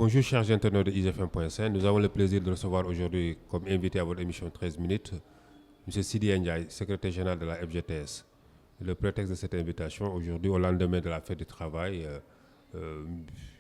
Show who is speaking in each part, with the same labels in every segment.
Speaker 1: Bonjour chers internautes de isfm.sn. Nous avons le plaisir de recevoir aujourd'hui comme invité à votre émission 13 minutes M. Sidi Ndiaye, secrétaire général de la FGTS. Le prétexte de cette invitation, aujourd'hui au lendemain de la fête du travail, je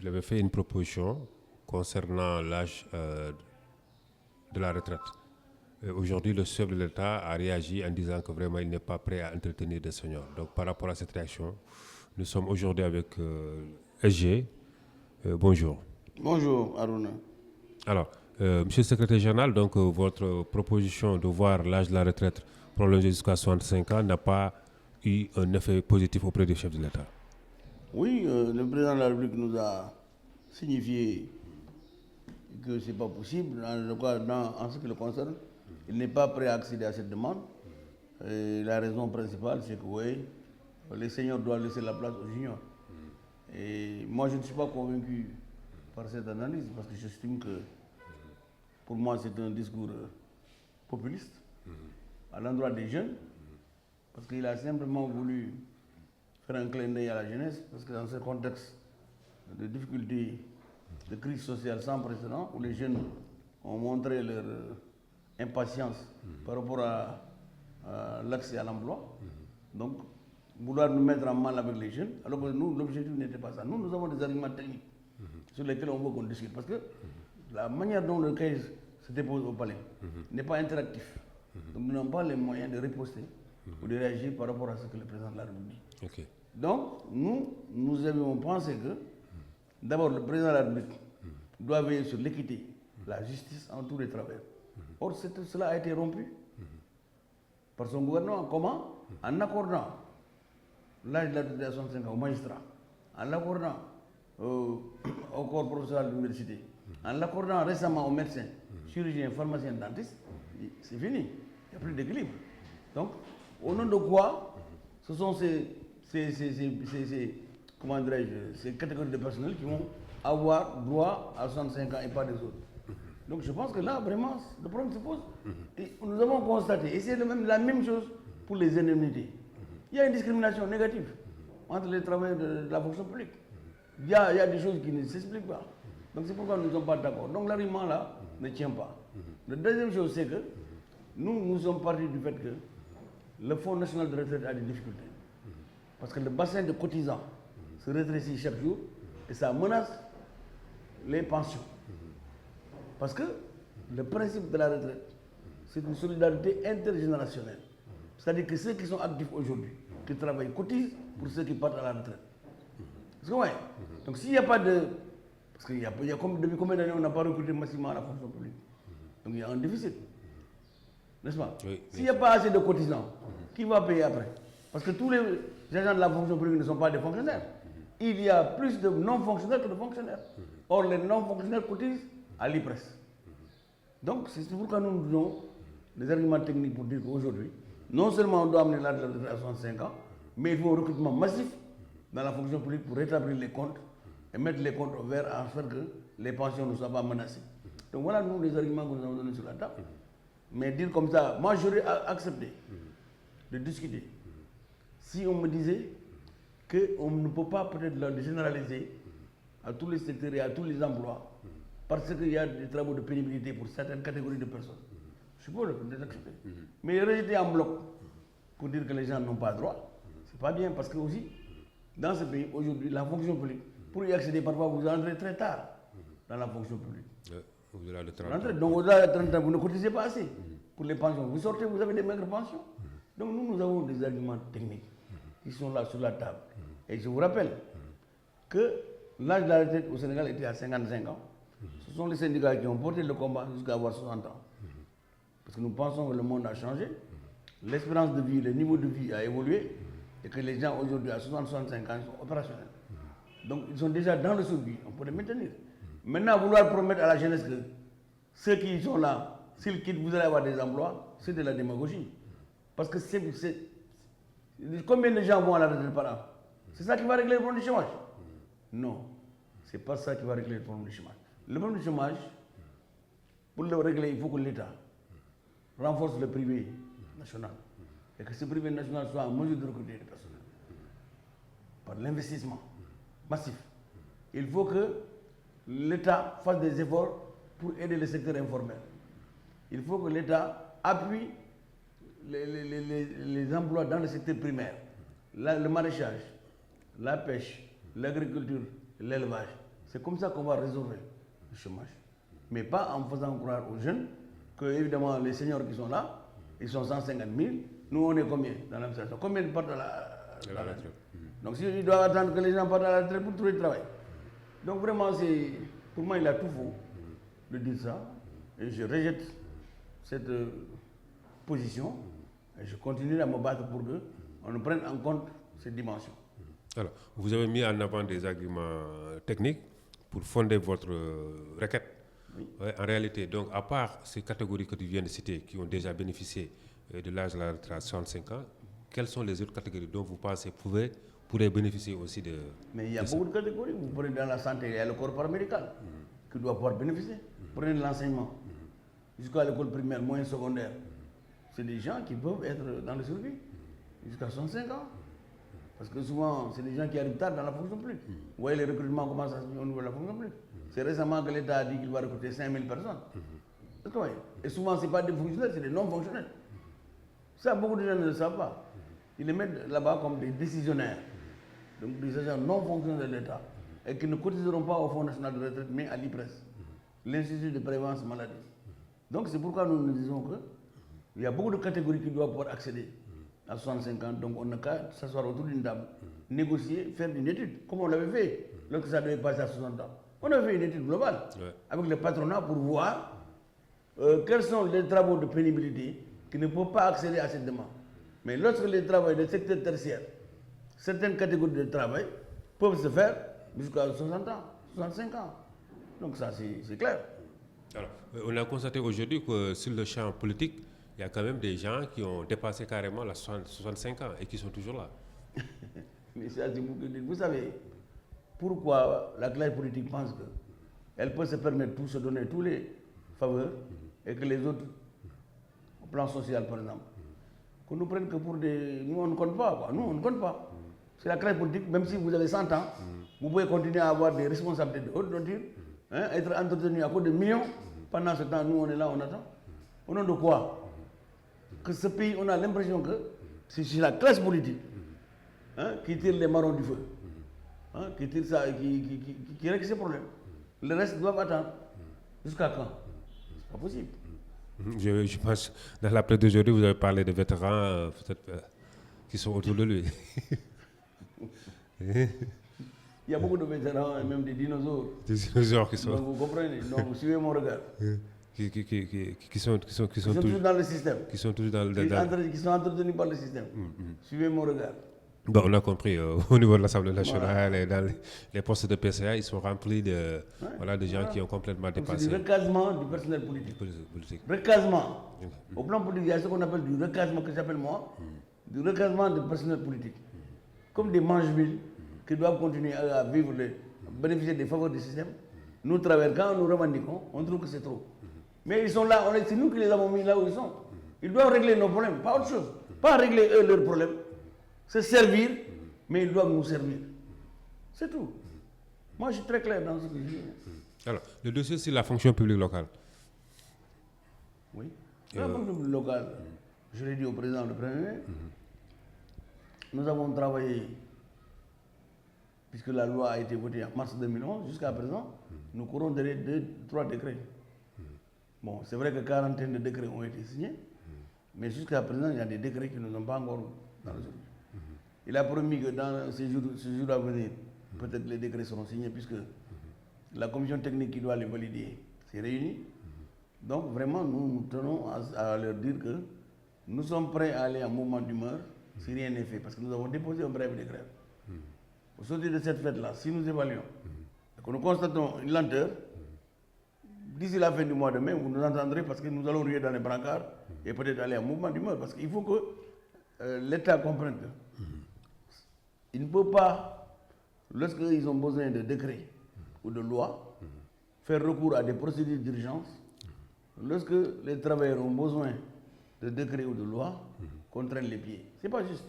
Speaker 1: lui avais fait une proposition concernant l'âge de la retraite. Aujourd'hui, le chef de l'État a réagi en disant que vraiment il n'est pas prêt à entretenir des seniors. Donc par rapport à cette réaction, nous sommes aujourd'hui avec SG. Bonjour.
Speaker 2: Bonjour Aruna.
Speaker 1: Alors, monsieur le secrétaire général, donc votre proposition de voir l'âge de la retraite prolongé jusqu'à 65 ans n'a pas eu un effet positif auprès du chef de l'État.
Speaker 2: Oui, le président de la République nous a signifié que ce n'est pas possible. En ce qui le concerne, il n'est pas prêt à accéder à cette demande. Et la raison principale, c'est que oui, les seniors doivent laisser la place aux juniors. Et moi, je ne suis pas convaincu par cette analyse parce que j'estime que pour moi, c'est un discours populiste à l'endroit des jeunes parce qu'il a simplement voulu faire un clin d'œil à la jeunesse parce que dans ce contexte de difficultés, de crise sociale sans précédent où les jeunes ont montré leur impatience par rapport à l'accès à l'emploi, donc vouloir nous mettre en mal avec les jeunes, alors que nous, l'objectif n'était pas ça. Nous avons des arguments techniques sur lesquels on veut qu'on discute. Parce que la manière dont le cas se dépose au palais n'est pas interactif. Donc nous n'avons pas les moyens de riposter ou de réagir par rapport à ce que le président de la République dit.
Speaker 1: Okay.
Speaker 2: Donc nous avions pensé que d'abord le président de la République doit veiller sur l'équité, la justice en tous les travailleurs. Or cela a été rompu par son gouvernement. Comment? En accordant l'âge de la retraite à 65 ans aux magistrats, en l'accordant au corps professoral de l'université, en l'accordant récemment aux médecins, chirurgiens, pharmaciens, dentistes, c'est fini. Il n'y a plus d'équilibre. Donc, au nom de quoi ce sont comment dirais-je, ces catégories de personnel qui vont avoir droit à 65 ans et pas des autres. Donc je pense que là, vraiment, le problème se pose. Et nous avons constaté, et c'est la même chose pour les indemnités. Il y a une discrimination négative entre les travailleurs de la fonction publique. Il y a des choses qui ne s'expliquent pas. Donc c'est pourquoi nous ne sommes pas d'accord. Donc l'argument là ne tient pas. La deuxième chose, c'est que nous sommes partis du fait que le Fonds national de retraite a des difficultés. Parce que le bassin de cotisants se rétrécit chaque jour et ça menace les pensions. Parce que le principe de la retraite, c'est une solidarité intergénérationnelle. C'est-à-dire que ceux qui sont actifs aujourd'hui, qui travaillent, cotisent pour ceux qui partent à la retraite. Parce que, ouais. Donc s'il n'y a pas de... Parce qu'il y a depuis combien d'années on n'a pas recruté massivement à la fonction publique. Donc il y a un déficit. N'est-ce pas? Oui, s'il n'y a pas assez de cotisants, qui va payer après? Parce que tous les agents de la fonction publique ne sont pas des fonctionnaires. Il y a plus de non-fonctionnaires que de fonctionnaires. Or les non-fonctionnaires cotisent à l'IPRES. Donc c'est pourquoi nous donnons des arguments techniques pour dire qu'aujourd'hui, non seulement on doit amener l'âge de la retraite à 65 ans, mais il faut un recrutement massif dans la fonction publique pour rétablir les comptes et mettre les comptes au vert en sorte que les pensions ne soient pas menacées. Donc voilà nous les arguments que nous avons donnés sur la table. Mais dire comme ça, moi j'aurais accepté de discuter si on me disait qu'on ne peut pas peut-être le généraliser à tous les secteurs et à tous les emplois parce qu'il y a des travaux de pénibilité pour certaines catégories de personnes. Je peux les accepter. Mais rejeter en bloc pour dire que les gens n'ont pas droit, c'est pas bien parce que aussi, dans ce pays, aujourd'hui, la fonction publique, pour y accéder, parfois vous entrez très tard dans la fonction publique.
Speaker 1: Au-delà de 30 ans.
Speaker 2: Donc au-delà de 30 ans, vous ne cotisez pas assez pour les pensions. Vous sortez, vous avez des maigres pensions. Donc nous avons des arguments techniques qui sont là sur la table. Et je vous rappelle que l'âge de la retraite au Sénégal était à 55 ans. Ce sont les syndicats qui ont porté le combat jusqu'à avoir 60 ans. Parce que nous pensons que le monde a changé, l'espérance de vie, le niveau de vie a évolué et que les gens aujourd'hui à 60-65 ans sont opérationnels. Donc ils sont déjà dans le survie, on peut les maintenir. Maintenant, vouloir promettre à la jeunesse que ceux qui sont là, s'ils quittent, vous allez avoir des emplois, c'est de la démagogie. Parce que combien de gens vont à la retraite par an? C'est ça qui va régler le problème du chômage? Non, ce n'est pas ça qui va régler le problème du chômage. Le problème du chômage, pour le régler, il faut que l'État renforce le privé national et que ce privé national soit en mesure de recruter des personnels par l'investissement massif. Il faut que l'État fasse des efforts pour aider le secteur informel. Il faut que l'État appuie les emplois dans le secteur primaire, le maraîchage, la pêche, l'agriculture, l'élevage. C'est comme ça qu'on va résoudre le chômage. Mais pas en faisant croire aux jeunes que, évidemment, les seniors qui sont là, ils sont 150 000. Nous, on est combien dans l'administration? Combien partent à la retraite? Donc, s'il doit attendre que les gens partent à la retraite pour trouver du travail. Donc, vraiment, pour moi, il a tout faux de dire ça. Et je rejette cette position. Et je continue à me battre pour qu'on ne prenne en compte cette dimension.
Speaker 1: Alors, vous avez mis en avant des arguments techniques pour fonder votre requête.
Speaker 2: Oui.
Speaker 1: Ouais, en réalité, donc, à part ces catégories que tu viens de citer, qui ont déjà bénéficié de l'âge de la retraite à 65 ans, quelles sont les autres catégories dont vous pensez pourraient bénéficier aussi de...
Speaker 2: Mais il y a beaucoup de catégories. Vous prenez dans la santé, il y a le corps paramédical qui doit pouvoir bénéficier. Prenez l'enseignement, jusqu'à l'école primaire, moyenne secondaire. C'est des gens qui peuvent être dans le survie jusqu'à 65 ans. Parce que souvent, c'est des gens qui arrivent tard dans la fonction publique. Vous voyez, les recrutements commencent à se faire au niveau de la fonction publique. C'est récemment que l'État a dit qu'il va recruter 5000 personnes. Et souvent, ce n'est pas des fonctionnaires, c'est des non-fonctionnaires. Ça, beaucoup de gens ne le savent pas. Ils les mettent là-bas comme des décisionnaires, donc des agents non-fonctionnaires de l'État, et qui ne cotiseront pas au Fonds national de retraite, mais à l'IPRES, l'Institut de prévention maladie. Donc c'est pourquoi nous disons qu'il y a beaucoup de catégories qui doivent pouvoir accéder à 65 ans, donc on n'a qu'à s'asseoir autour d'une table, négocier, faire une étude, comme on l'avait fait lorsque ça devait passer à 60 ans. On a fait une étude globale avec le patronat pour voir quels sont les travaux de pénibilité qui ne peuvent pas accéder à cette demande. Mais lorsque les travaux du secteur tertiaire, certaines catégories de travail peuvent se faire jusqu'à 60 ans, 65 ans. Donc ça, c'est clair.
Speaker 1: Alors, on a constaté aujourd'hui que sur le champ politique, il y a quand même des gens qui ont dépassé carrément la 65 ans et qui sont toujours là.
Speaker 2: Mais vous savez, pourquoi la classe politique pense qu'elle peut se permettre de se donner tous les faveurs et que les autres, au plan social par exemple, qu'on nous prenne que pour des... Nous, on ne compte pas, quoi. Nous, on ne compte pas. C'est la classe politique, même si vous avez 100 ans, vous pouvez continuer à avoir des responsabilités de haute nature, être entretenu à cause de millions. Pendant ce temps, nous, on est là, on attend. Au nom de quoi? Que ce pays, on a l'impression que c'est la classe politique qui tire les marrons du feu, qui tire ça, qui règle ces problèmes. Le reste doivent attendre. Jusqu'à quand? C'est pas possible.
Speaker 1: Je pense, dans la presse d'aujourd'hui, vous avez parlé de vétérans qui sont autour de lui.
Speaker 2: Il y a beaucoup de vétérans et même des dinosaures.
Speaker 1: Des dinosaures qui sont...
Speaker 2: Donc vous comprenez, donc vous suivez mon regard.
Speaker 1: Qui sont
Speaker 2: toujours dans le système.
Speaker 1: Qui sont toujours dans
Speaker 2: qui sont entretenus par le système. Suivez mon regard.
Speaker 1: Bon, on a compris, au niveau de l'Assemblée nationale et dans les postes de PCA, ils sont remplis de gens qui ont complètement dépassé.
Speaker 2: C'est du recasement du personnel politique. Recasement. Au plan politique, il y a ce qu'on appelle du recasement, que j'appelle moi, du recasement du personnel politique. Comme des manches-villes qui doivent continuer à vivre, bénéficier des faveurs du système. Nous travaillons, quand nous revendiquons, on trouve que c'est trop. Mais ils sont là, c'est nous qui les avons mis là où ils sont. Ils doivent régler nos problèmes, pas autre chose. Pas régler eux leurs problèmes. Se servir, mais ils doivent nous servir. C'est tout. Moi, je suis très clair dans ce que je dis.
Speaker 1: Alors, le dossier, c'est la fonction publique locale.
Speaker 2: Oui. La fonction publique locale, je l'ai dit au président le Premier ministre, nous avons travaillé, puisque la loi a été votée en mars 2011, jusqu'à présent, nous courons derrière 3 décrets. Bon, c'est vrai que 40 de décrets ont été signés, mais jusqu'à présent, il y a des décrets qui ne sont pas encore dans le jour. Il a promis que dans ces jours à venir, peut-être les décrets seront signés, puisque la commission technique qui doit les valider s'est réunie. Donc vraiment, nous tenons à leur dire que nous sommes prêts à aller en mouvement d'humeur si rien n'est fait, parce que nous avons déposé un bref de grève. Au sortir de cette fête-là, si nous évaluons et que nous constatons une lenteur, d'ici la fin du mois de mai, vous nous entendrez parce que nous allons ruer dans les brancards et peut-être aller en mouvement d'humeur, parce qu'il faut que l'État comprenne que il ne peut pas, lorsqu'ils ont besoin de décrets ou de lois, faire recours à des procédures d'urgence. Lorsque les travailleurs ont besoin de décrets ou de lois, contraindre les pieds. Ce n'est pas juste.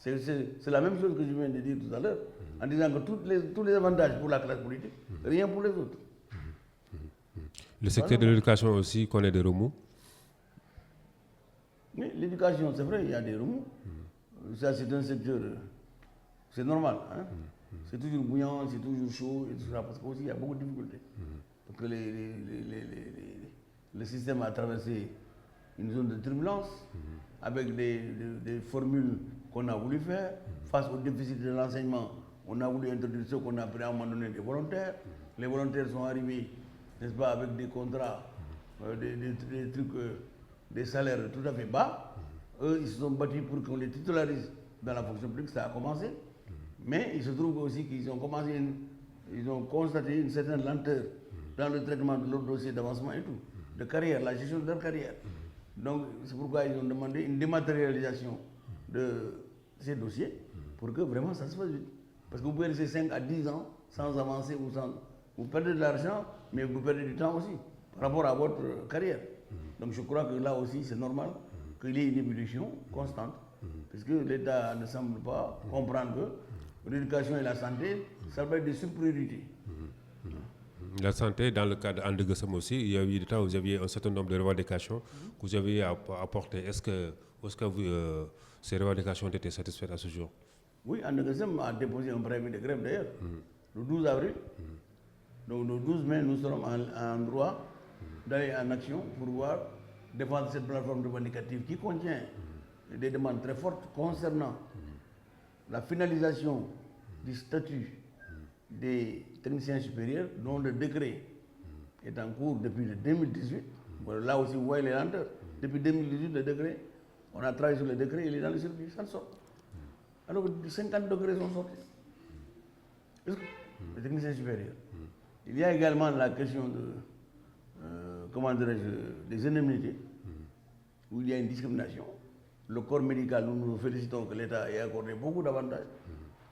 Speaker 2: C'est la même chose que je viens de dire tout à l'heure, en disant que tous les avantages pour la classe politique, rien pour les autres.
Speaker 1: Le secteur de l'éducation aussi connaît des remous.
Speaker 2: Mais l'éducation, c'est vrai, il y a des remous. Ça, c'est un secteur, c'est normal. Hein? C'est toujours bouillant, c'est toujours chaud, et tout ça, parce qu'il y a beaucoup de difficultés. Parce que le système a traversé une zone de turbulence, avec des formules qu'on a voulu faire. Face au déficit de l'enseignement, on a voulu introduire ce qu'on a appelé à un moment donné des volontaires. Les volontaires sont arrivés, n'est-ce pas, avec des contrats, des trucs, des salaires tout à fait bas. Eux, ils se sont battus pour qu'on les titularise dans la fonction publique, ça a commencé. Mais il se trouve aussi qu'ils ont ils ont constaté une certaine lenteur dans le traitement de leur dossier d'avancement et tout, de carrière, la gestion de leur carrière. Donc, c'est pourquoi ils ont demandé une dématérialisation de ces dossiers pour que vraiment ça se fasse vite. Parce que vous pouvez rester 5 à 10 ans sans avancer ou sans. Vous perdez de l'argent, mais vous perdez du temps aussi par rapport à votre carrière. Donc, je crois que là aussi, c'est normal qu'il y ait une évolution constante, puisque l'État ne semble pas comprendre que l'éducation et la santé, ça va être des sous-priorités.
Speaker 1: La santé, dans le cas d'Andeguesem aussi, il y a eu des temps où vous aviez un certain nombre de revendications que vous aviez apportées. Est-ce que ces revendications ont été satisfaites à ce jour?
Speaker 2: Oui, Andeguesem a déposé un préavis de grève d'ailleurs, le 12 avril. Donc le 12 mai, nous serons en droit d'aller en action pour pouvoir défendre cette plateforme revendicative qui contient des demandes très fortes concernant la finalisation du statut des techniciens supérieurs, dont le décret est en cours depuis 2018. Là aussi, vous voyez les lenteurs. Depuis 2018, le décret, on a travaillé sur le décret, il est dans le circuit, ça ne sort. Alors que 50 degrés sont sortis. Les techniciens supérieurs. Il y a également la question des indemnités, où il y a une discrimination. Le corps médical, nous nous félicitons que l'État ait accordé beaucoup d'avantages,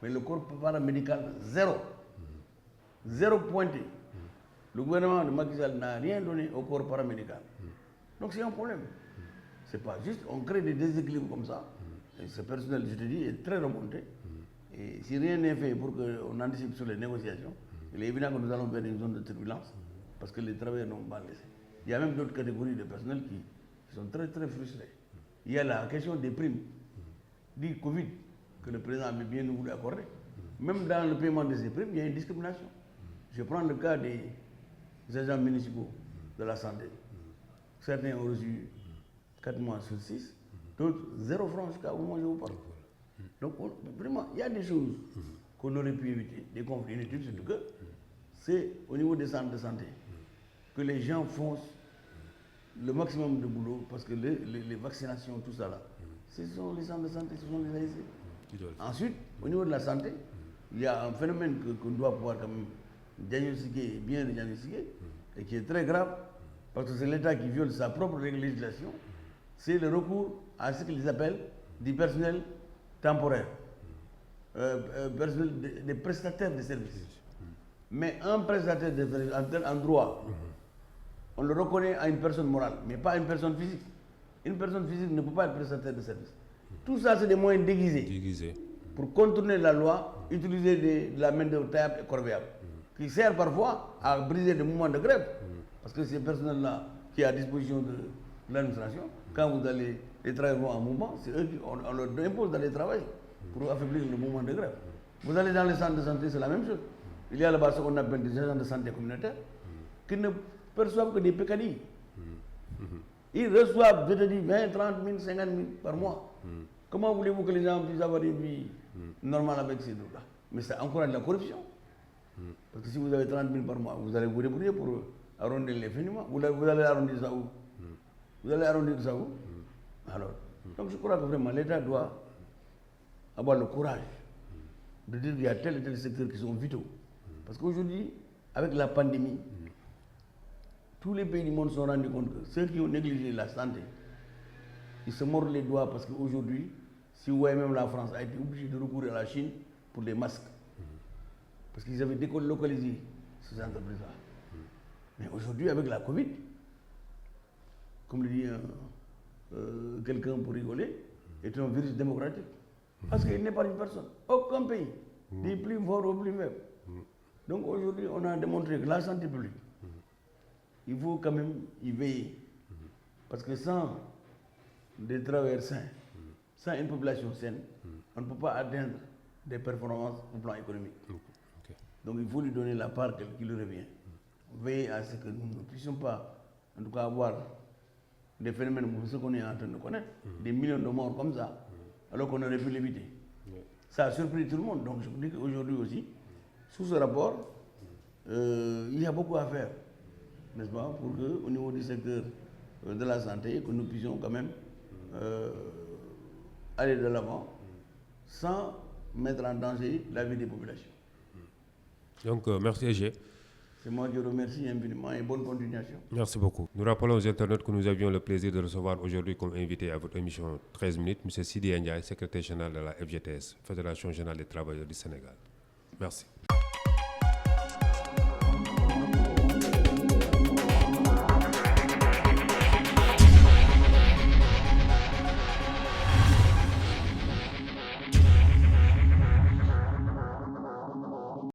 Speaker 2: mais le corps paramédical, zéro. Zéro pointé. Le gouvernement de Macky Sall n'a rien donné au corps paramédical. Donc c'est un problème. C'est pas juste, on crée des déséquilibres comme ça. Et ce personnel, je te dis, est très remonté. Et si rien n'est fait pour qu'on anticipe sur les négociations, il est évident que nous allons vers une zone de turbulence, parce que les travailleurs n'ont pas laissé. Il y a même d'autres catégories de personnel qui sont très très frustrés. Il y a la question des primes, du Covid, que le président avait bien voulu accorder. Même dans le paiement de ces primes, il y a une discrimination. Je prends le cas des agents municipaux de la santé. Certains ont reçu 4 mois sur 6, d'autres 0 francs jusqu'à au moment où je vous parle. Donc vraiment, il y a des choses qu'on aurait pu éviter, des conflits inutiles, surtout que c'est au niveau des centres de santé que les gens font le maximum de boulot, parce que les vaccinations, tout ça là, ce sont les centres de santé, ce sont les AIC. Ensuite, au niveau de la santé, il y a un phénomène qu'on doit pouvoir quand même diagnostiquer, bien diagnostiquer, et qui est très grave, parce que c'est l'État qui viole sa propre législation, c'est le recours à ce qu'ils appellent du personnel temporaire, personnel des prestataires de services. Mais un prestataire de services en droit, on le reconnaît à une personne morale, mais pas à une personne physique. Une personne physique ne peut pas être prestataire de service. Tout ça, c'est des moyens déguisés. Pour contourner la loi, utiliser de la main-d'œuvre taillable et corvéable, qui sert parfois à briser des mouvements de grève. Parce que ces personnels-là, qui sont à disposition de l'administration, quand vous allez, les travailleurs en mouvement, c'est eux qui on leur impose d'aller travailler pour affaiblir le mouvement de grève. Vous allez dans les centres de santé, c'est la même chose. Il y a là-bas ce qu'on appelle des agents de santé communautaire qui ne perçoivent que des pécadilles. Ils reçoivent, je te dis, 20, 30 000, 50 000 par mois. Comment voulez-vous que les gens puissent avoir une vie normale avec ces trucs-là? Mais ça encourage la corruption. Parce que si vous avez 30 000 par mois, vous allez vous débrouiller pour arrondir les fins du mois. Vous allez arrondir ça où? Vous allez arrondir ça où? Alors, donc je crois que vraiment l'État doit avoir le courage de dire qu'il y a tel et tel secteur qui sont vitaux. Parce qu'aujourd'hui, avec la pandémie, tous les pays du monde se sont rendus compte que ceux qui ont négligé la santé, ils se mordent les doigts parce qu'aujourd'hui, si vous voyez même la France a été obligée de recourir à la Chine pour les masques. Parce qu'ils avaient délocalisé ces entreprises-là. Mais aujourd'hui, avec la Covid, comme le dit quelqu'un pour rigoler, est un virus démocratique. Parce qu'il n'épargne personne. Aucun pays, du plus fort au plus faible. Donc aujourd'hui, on a démontré que la santé publique, il faut quand même y veiller. Parce que sans des travailleurs sains, sans une population saine, on ne peut pas atteindre des performances au plan économique.
Speaker 1: Ok.
Speaker 2: Donc il faut lui donner la part qui lui revient. Veiller à ce que nous ne puissions pas, en tout cas, avoir des phénomènes comme ceux qu'on est en train de connaître, des millions de morts comme ça, alors qu'on aurait pu l'éviter. Ça a surpris tout le monde. Donc je vous dis qu'aujourd'hui aussi, sous ce rapport, il y a beaucoup à faire, n'est-ce pas, pour qu'au niveau du secteur de la santé, que nous puissions quand même aller de l'avant sans mettre en danger la vie des populations.
Speaker 1: Donc, merci EG.
Speaker 2: C'est moi qui remercie infiniment et bonne continuation.
Speaker 1: Merci beaucoup. Nous rappelons aux internautes que nous avions le plaisir de recevoir aujourd'hui comme invité à votre émission 13 minutes, M. Sidi Ndiaye, secrétaire général de la FGTS, Fédération générale des travailleurs du Sénégal. Merci.